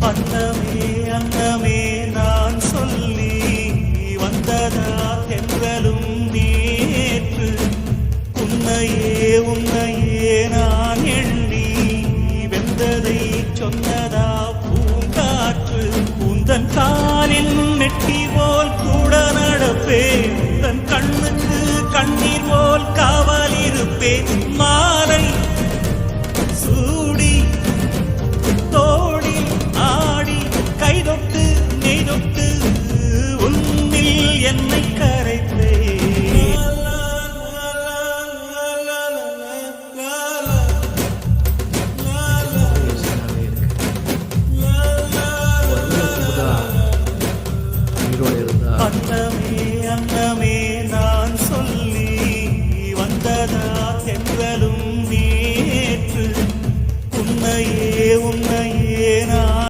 அன்னமே அன்னமே நான் சொல்லி வந்ததா தென்றலும் நேற்று உன்னையே உன்னையே நான் எண்ணி வெந்ததை சொன்னதா பூங்காற்று உந்தன் காலில் மெட்டி போல் கூட நடப்பேன்